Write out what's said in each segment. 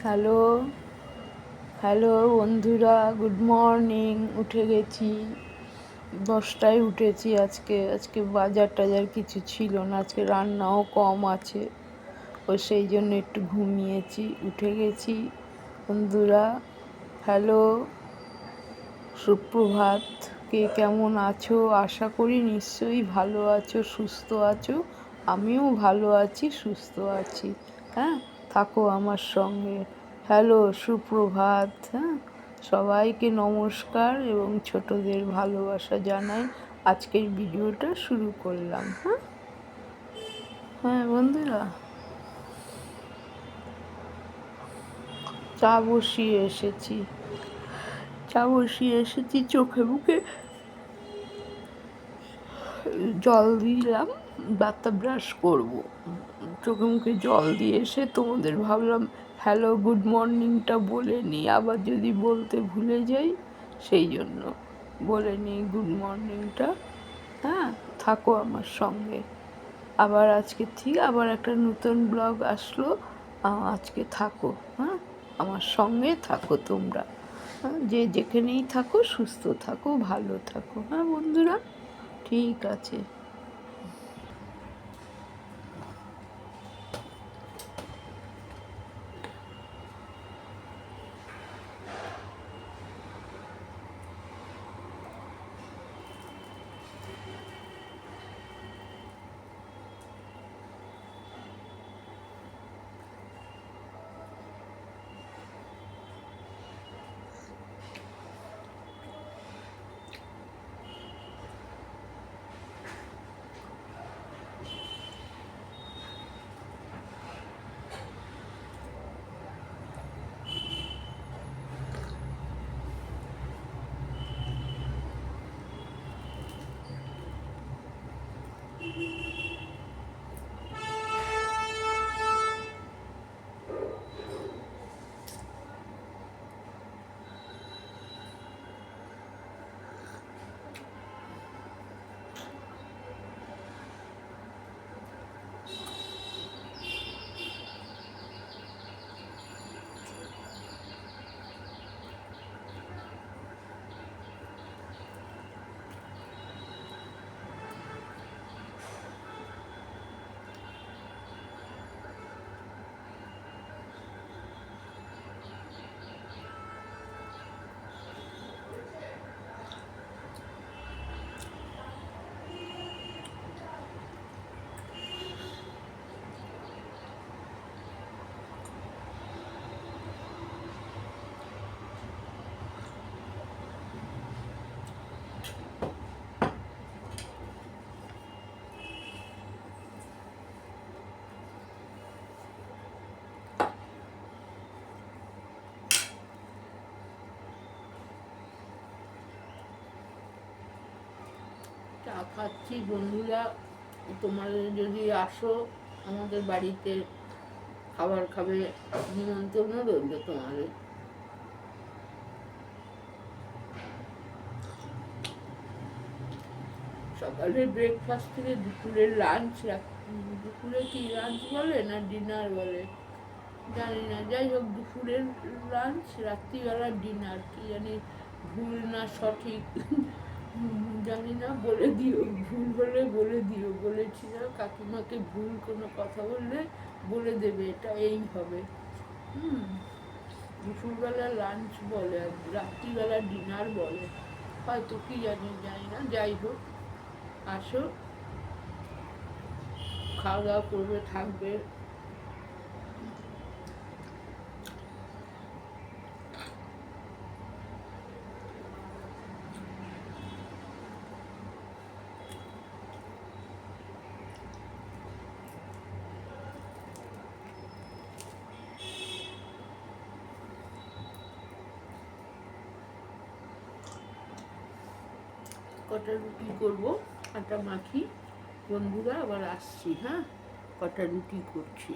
Hello hello বন্ধুরা, good morning. উঠে গেছি, 10টায় উঠেছি। আজকে বাজার টাজার কিছু ছিল না, আজকে রান্নাও কম আছে, সেই জন্য একটু ঘুমিয়েছি। উঠে গেছি বন্ধুরা। হ্যালো, সুপ্রভাত। কে কেমন আছো? আশা করি নিশ্চয়ই ভালো আছো, সুস্থ আছো। আমিও ভালো আছি, সুস্থ আছি। হ্যাঁ, থাকো আমার সঙ্গে। হ্যালো, সুপ্রভাত। হ্যাঁ, সবাইকে নমস্কার এবং ছোটদের ভালোবাসা জানাই। আজকের ভিডিওটা শুরু করলাম। হ্যাঁ হ্যাঁ বন্ধুরা, চা বসিয়ে এসেছি, চোখে মুখে জল দিলাম, দাঁতটা ব্রাশ করব। চোখে মুখে জল দিয়ে এসে তোমাদের ভাবলাম হ্যালো গুড মর্নিংটা বলে নিই, আবার যদি বলতে ভুলে যাই সেই জন্য বলে নিই গুড মর্নিংটা। হ্যাঁ, থাকো আমার সঙ্গে। আবার একটা নতুন ব্লগ আসলো। আজকে থাকো, হ্যাঁ, আমার সঙ্গে থাকো তোমরা। হ্যাঁ, যে যেখানেই থাকো সুস্থ থাকো, ভালো থাকো। হ্যাঁ বন্ধুরা, ঠিক আছে। চা খাচ্ছি বন্ধুরা। তোমাদের যদি আসো আমাদের বাড়িতে খাবার খাবে, নিমন্ত্রণ রইল তোমাদের। সকালের ব্রেকফাস্ট থেকে দুপুরের লাঞ্চ, দুপুরে কি লাঞ্চ বলে না ডিনার বলে জানি না, যাই হোক দুপুরের লাঞ্চ, রাত্রিবেলার ডিনার, কি জানি ভুল না সঠিক জানি না, বলে দিও, ভুল হলে বলে দিও। বলেছিল কাকিমাকে ভুল কোনো কথা বললে বলে দেবে, এটা এই হবে। দুপুরবেলা লাঞ্চ বলে আর রাত্রিবেলা ডিনার বলে, হয়তো কি জানি না, যাই হোক আসো, খাওয়া দাওয়া করবে, থাকবে। কটা রুটি করবো, আটা মাখি বন্ধুরা, আবার আসছি। হ্যাঁ, কটা রুটি করছি।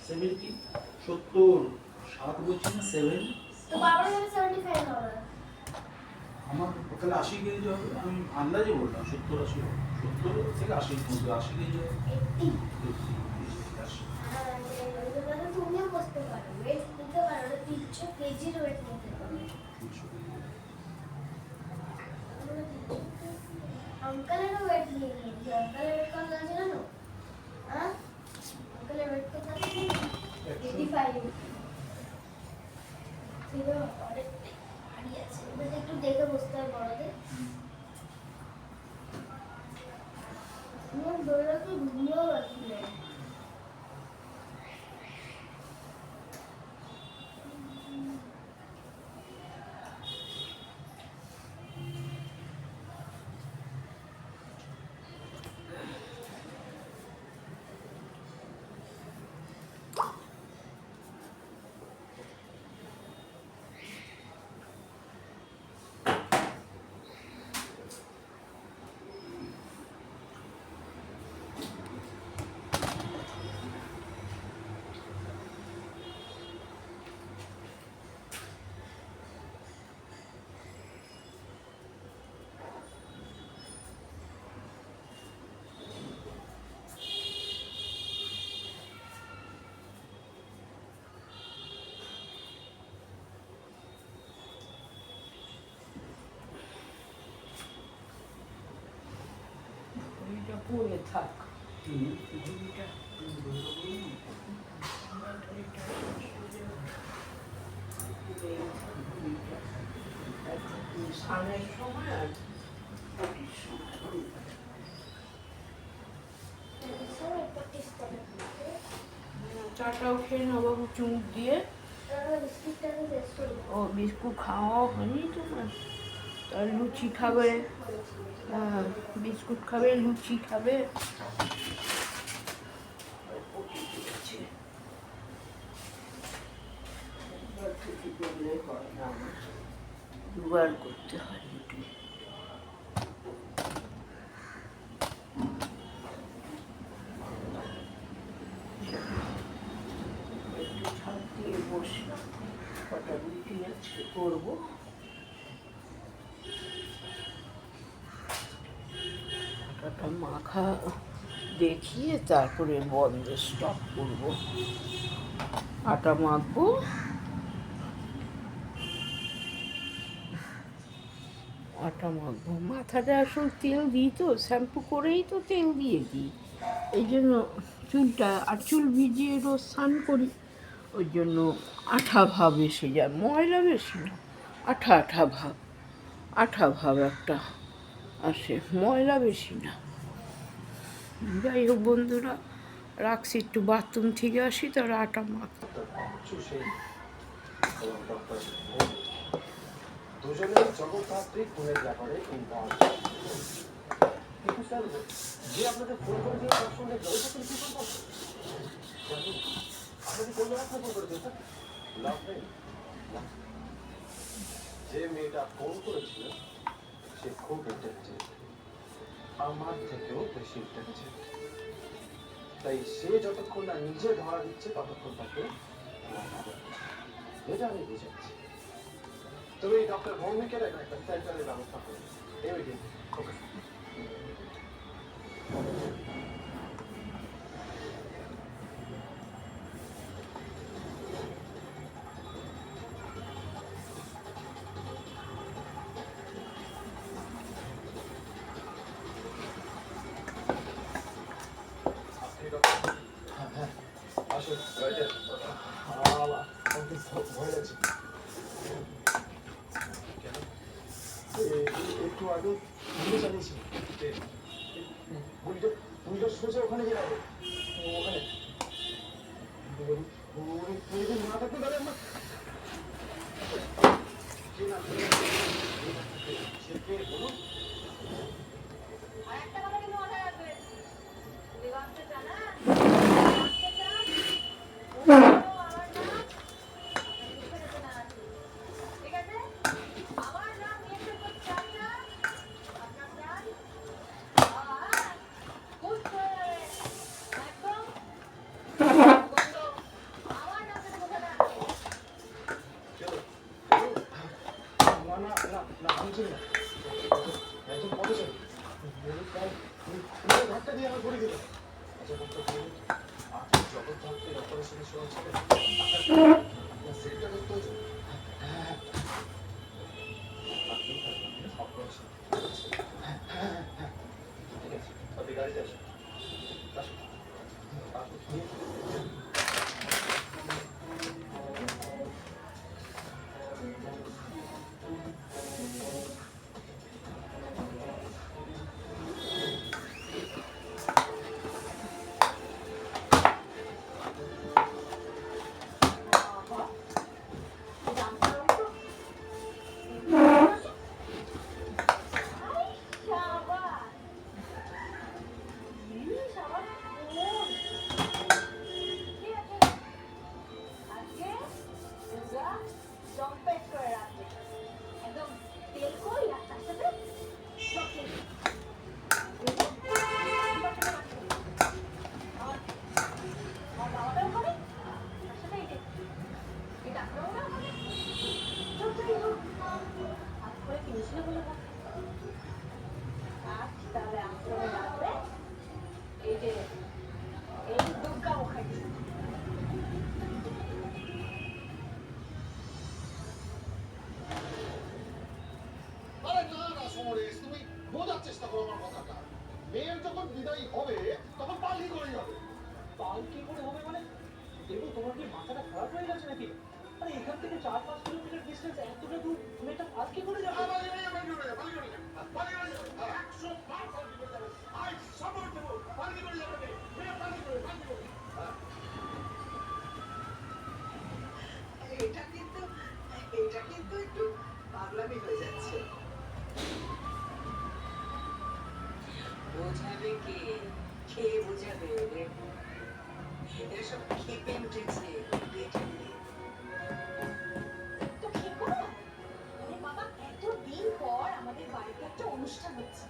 70 70 7 বলছি না 7 তো বাবার মানে 75 হবে। আমার তাহলে 80 কেজি হবে, আমি আন্দাজে বললাম 70 থেকে 80 মধ্যে 80 কেজি হবে। 80 80 হ্যাঁ তাহলে তুমিও বসতে পারো, ওয়েট নিতে পারো, 300 কেজির ওয়েট নিতে পারো। আঙ্কেলেরও ওয়েট নিয়ে নিয়েছি, আঙ্কেলের ওয়েট কত আছে জানো? হ্যাঁ আঙ্কেলের ওয়েট কত আছে? 85। কিন্তু অনেক ভারী আছে, ওদের একটু দেখে বসতে হয় বড়দের। আমার দৌড়াতে ঘুমিয়েও রাখি না। ঘড়িটা পরে থাক। স্নানের সময় আর পটির সময় চাটাও খেয়ে নাও বাবু চুমুক দিয়ে। ও বিস্কুট খাওয়া হয়নি তোমার? আর লুচি খাবে? হ্যাঁ বিস্কুট খাবে, লুচি খাবে। দুবার করতে হয় রুটি। একটু ছাদ দিয়ে বসলাম, কটা রুটি আজকে করবো। আটাটা মাখা দেখিয়ে তারপরে বন্ধ স্টপ করবো। আটা মাখবো, মাথাটা আসলে তেল দিই তো, শ্যাম্পু করেই তো তেল দিয়ে দিই, এই জন্য চুলটা আর চুল ভিজিয়ে রোজ স্নান করি, ওই জন্য আঠা ভাব এসে যায়, ময়লা বেশি না, আঠা ভাব একটা আসে, ময়লা বেশি না। যাই হোক বন্ধুরা, রাখছি, একটু বাথরুম থেকে আসি, তার আটা মাখতে। দুজনের জগৎতাত্ত্বিক গুণের ব্যাপারে কিন্তু স্যার যে আপনাদের ফোন করে দিয়ে তার সঙ্গে জগৎতাত্ত্বিক কি সম্পর্ক? আপনাদের কোন জায়গায় ফোন করেছেন স্যার? লাভ নেই। যে মেয়েটা ফোন করেছিল সে খুব ইন্টেলিজেন্ট, আমার থেকেও বেশি ইন্টেলিজেন্ট। তাই সে যতক্ষণ না নিজে ধরা দিচ্ছে ততক্ষণ তাকে এটা আমি বুঝাচ্ছি। তুমি ডক্টর ভৌমিকের একটা সেন্টারের ব্যবস্থা করো। ওকে আসুন ভয় লাগছে। একটু আগে গুলি চালিয়েছি, গুলিটা সোজা ওখানে যাবে, ওখানে না থাকতে পারে আমার বলুন। চিনি না। একজন পথচারী ঘাটটা দিয়ে আমার ঘুরে দিল। আচ্ছা ডক্টর বলুন, আপনি জগৎ ধরতে অপারেশনের সময় ছিলেন, আপনার সেটটা করতে হয়েছে। আপনি অপারেশন ঠিক আছে, আপনি গাড়িতে আসুন। আসুন আপনি আরে না না সমরেশ, তুমি বোঝার চেষ্টা করো আমার কথাটা। মেয়ের যখন বিদায় হবে তখন পালকি করেই হবে। পালকি করে হবে মানে? দেখো তোমার কি মাথাটা খারাপ হয়ে গেছে নাকি? আরে এখান থেকে 4-5 কিলোমিটার ডিস্টেন্স, এতটা দূর তুমি একটা পালকি করে যাবে? পালকি করে যাবে, পালকি করে যাবে, পালকি করে যাবে, 100 বার পালকি করে যাবে। আই সাপোর্ট দেবো, পালকি করে যাবে, মেয়ে পালকি করে, পালকি করে। এটা কিন্তু একটু পাগলামি হয়ে যাচ্ছে। বোঝাবে কে? কে বোঝাবে? এসব খেপে উঠেছে পেটে। তো খেকো না। আরে বাবা, এতদিন পর আমাদের বাড়িতে একটা অনুষ্ঠান হচ্ছে,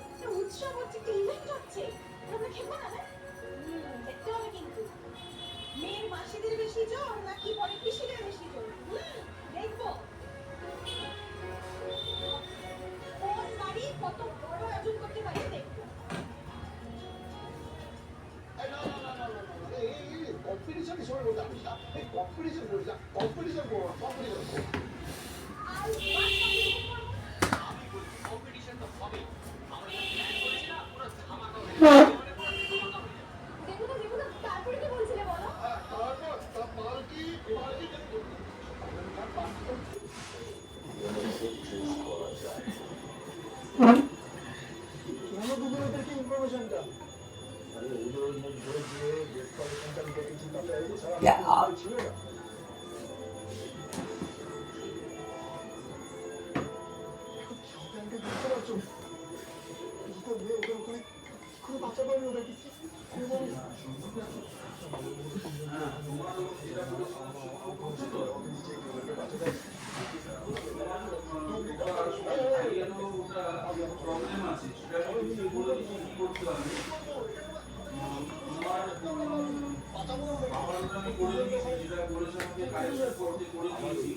একটা উৎসব হচ্ছে, একটা ইভেন্ট হচ্ছে, তোমরা খেকো না? দেখতে হবে কিন্তু মেয়ের মাসিদের বেশি জোর নাকি পরে পিসিদের বেশি জোর। দেখবো কোন বাড়ি কত বড় আয়োজন করতে পারে, দেখবো। এই না না না না না না, এই কম্পিটিশন হিসেবে বলতে আমি না, এই কম্পিটিশন বলি না, কম্পিটিশন করবো না, কম্পিটিশন করবো। আর আমি বলছি কম্পিটিশন তো হবে। আমরা একটা প্ল্যান করেছি না, পুরো ধামাকা হয়ে যাবে। দেখো না, তারপরে কি বলছিলে বলো? তারপর তা পালকি পালকি করবো। কেন দুপুরে ওদেরকে ইনফরমেশনটা? আরে ওদের মধ্যে যে ডেসপারেশনটা আমি দেখেছি তাতে এছাড়া Yeah. আর ছিল না। শয়তানকে বুঝতে পারছো? দুটো মেয়ে ওদের ওখানে কোনো বাচ্চা পায়নি ওদেরকে। প্রবলেম আছে সেটা আমি বলে দিচ্ছি কি করতে হবে। তোমার বাবার আমি করে দিয়েছি, যেটা বলেছে আমাকে কালেকশন করতে করে দিয়েছি।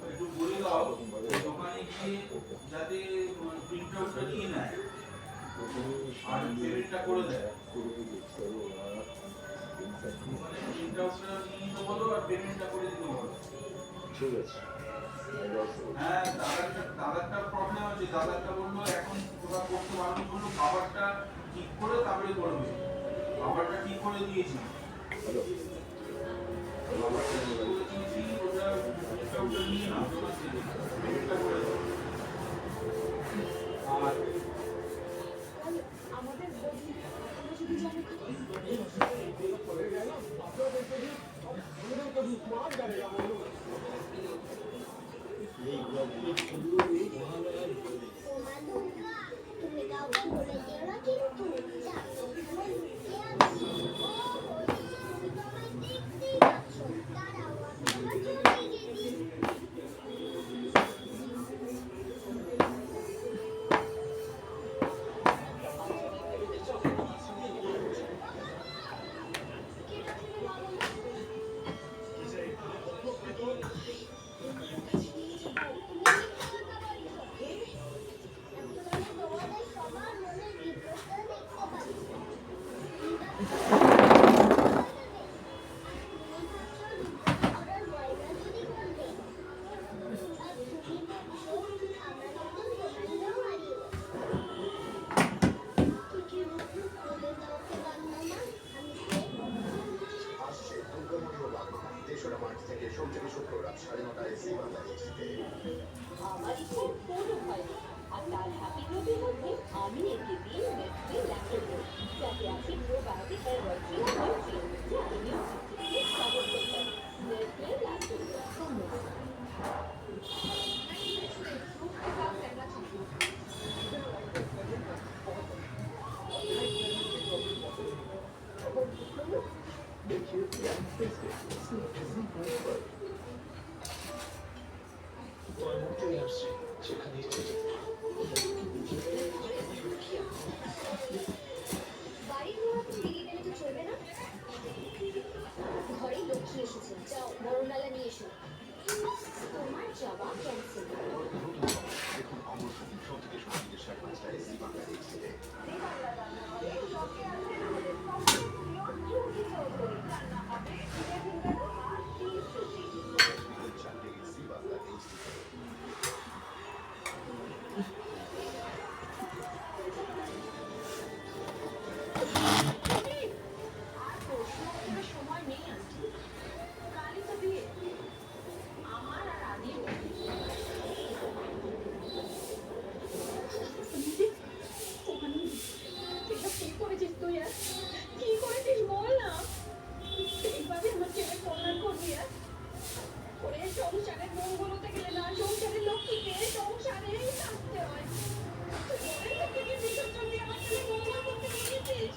একটু বলে দাও দোকানে গিয়ে যাতে প্রিন্ট আউটটা নিয়ে নেয় আর পেমেন্টটা করে দেয়। দোকানে প্রিন্ট আউটটা নিয়ে নিতে বলো আর পেমেন্টটা করে দিতে বলো। ঠিক আছে। হ্যাঁ, দাদারটা প্রবলেম আছে। দাদারটা বললো এখন তোরা করতে পারবি, বললো বাবারটা ঠিক করে তারপরে করবে। বাবারটা ঠিক করে দিয়েছি, বাবারটা ঠিক করে দিয়েছি, ওটা প্রিন্ট নিয়ে নাও দোকান থেকে, পেমেন্টটা করে দাও। আর আমাদের বৌদি আমরা যদি জানি তুমি কাউকে বলে দিও না কিন্তু জানো এখানে লুকিয়ে আছি। তুমি তো আমায় দেখতেই পাচ্ছ, দাঁড়াও আমি আবার চলে গেছি। ওরা ময়না চুরি করবে। আর তুমি ভাবছো আমরা নতুন প্রমাণটাও হারিয়ে বলে দাও তো বাংলা আমি আসছে দুর্গামণি ও বাংলা ৩রা মার্চ থেকে সোম থেকে শুক্র রাত 9:30টায় জি বাংলা টিভিতে। আমার ইচ্ছে কোনো হয় না। আর তার হ্যাপি গ্রুপের মধ্যে আমি একে দিয়ে নেসলে ল্যাক্টোজেন যাতে আছে প্রোবায়োটিক আর ওয়ার্কিং এনার্জি যা ইমিউন সিস্টেমকে সাপোর্ট করতে পারে। নেসলে ল্যাক্টোজেন বাড়ির ঘোড়া তো বেরিয়ে গেলে তো চলবে না। ঘরেই লক্ষ্মী এসেছে, যাও বড় ডালা নিয়ে এসো। তোমার যাওয়া ক্যান্সেল। দেখুন অমর সোম থেকে সোম থেকে 5:30টায় জি বাংলা টিভিতে। চ্যানেল জি বাংলা টিভিতে। আর প্রশ্ন করার সময় নেই আন্টি, কালই তো বিয়ে আমার আর আদির। এসব কি করেছিস তুই? আর কি করেছিস বল না। এইভাবে আমার ছেলে কল্যাণ করবি? আর ওরে সংসারের মঙ্গল হতে গেলে না, সংসারের লক্ষ্মীকে সংসারেই থাকতে হয়। তুই ঘরের লক্ষ্মীকে বিসর্জন দিয়ে আমার ছেলে মঙ্গল করতে গিয়েছিস।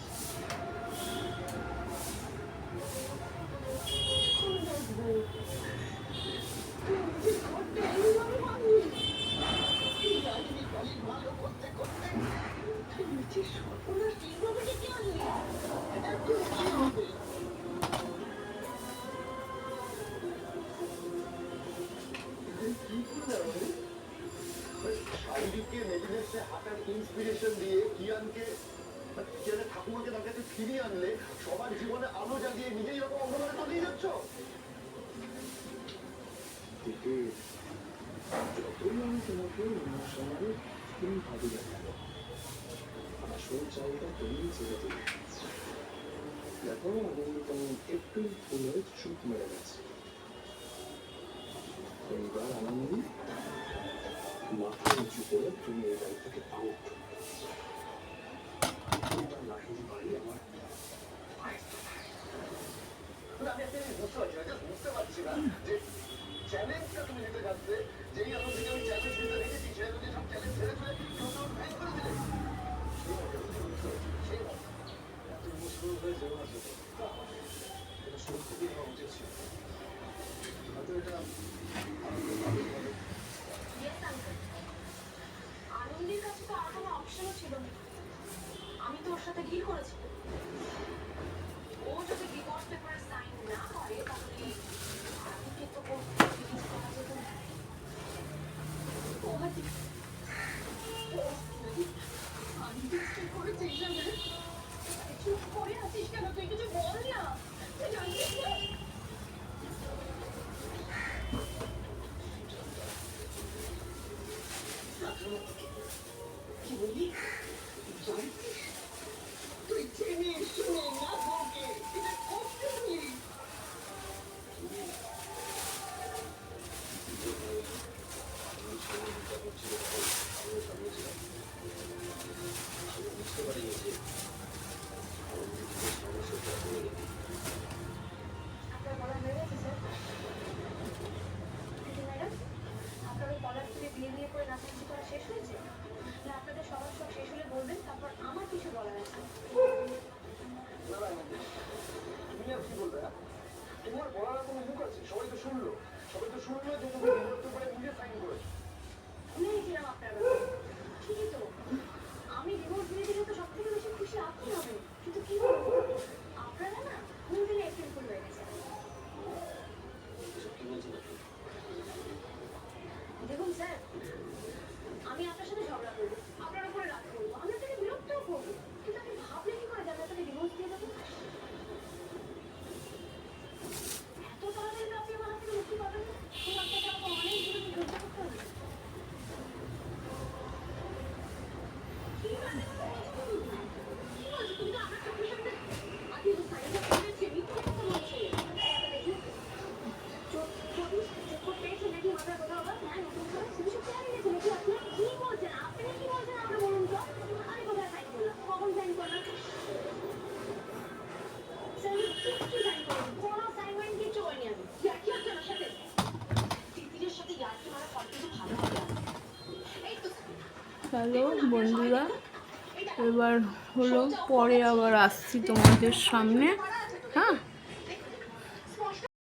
শারীরিককে মেডিনেসে হাঁটার ইন্সপিরেশন দিয়ে কিয়ানকে যেটা ঠাকুমাকে তার কাছে ফিরিয়ে আনলে সবার জীবনে আলো জাগিয়ে নিজেই এরকম অন্ধকারে তলিয়ে যাচ্ছ। যতই আমি তোমাকে ইমোশনালি তুমি ভাবি না কেন, আসল চালটা তুমি ছেড়ে দিলে। দেখো আমি তেমন একটু ফুলের চুপ মেরে গেছে। এইবার আনন্দি মাথা উঁচু করে তুমি এই বাড়ি থেকে আউট। এবার লাহিড়ি বাড়ি আমার আমি একটা জিনিস বুঝতে পারছি না, বুঝতে পারছি না যে চ্যালেঞ্জটা তুমি নিতে যাচ্ছে, যেই এখন থেকে আমি চ্যালেঞ্জ নিতে দেখেছি সে যদি সব চ্যালেঞ্জ ছেড়ে ফেলে কেউ তো ব্যান করে দিলে সেই এত ইমোশনাল হয়ে যাওয়া আছে এটা সত্যি কি হওয়া উচিত ছিল। হয়তো এটা Yes, uncle. আনন্দের কাছে তো আর কোনো অপশনও ছিল না। আমি তো ওর সাথে ডিল করেছি। ও যদি ডিভোর্স পেপারে সাইন না করে তাহলে আদিকে তো কোনো কিছু করা যেত না। ও আদি আমি ডিস্ট্রিক্ট করেছি হিসাবে চুপ করে আছিস কেন? তুই কিছু বল না। তুই জানিস না কি বলি? জানিস তুই জেনে শুনে না বলকে এটা করতে পারি। বুঝতে পারিনি যে আপনার বলা হয়ে গেছে স্যার? ম্যাডাম আপনার ওই কলার থেকে বিয়ে করে নাচানাচি করা শেষ হয়েছে? না আপনাদের সবার সব শেষ হলে বলবেন, তারপর আমার কিছু বলার আছে। তুমি আর কি বলবে? তোমার বলার কোনো মুখ আছে? সবাই তো শুনলো যে তুমি বিরক্ত করে নিজে সাইন করেছো। ভুলেছিলাম আপনার ব্যাপারে। ঠিকই তো, আমি ডিভোর্স দিয়ে দিলে তো সব থেকে বেশি খুশি আপনি হবেন, কিন্তু কি বলবো আপনারা না ভুল দিলে এপ্রিল ফুল হয়ে গেছে। এসব কি বলছেন আপনি? দেখুন স্যার, আমি আপনার সাথে ঝগড়া করবো, আপনার উপরে রাগ করবো, আমি আপনাকে বিরক্তও করবো, কিন্তু আপনি ভাবলে কি করে যে আমি আপনাকে ডিভোর্স দিয়ে দেবো? চলো বন্ধুরা, এবার হলো পরে আবার আসছি তোমাদের সামনে। হ্যাঁ।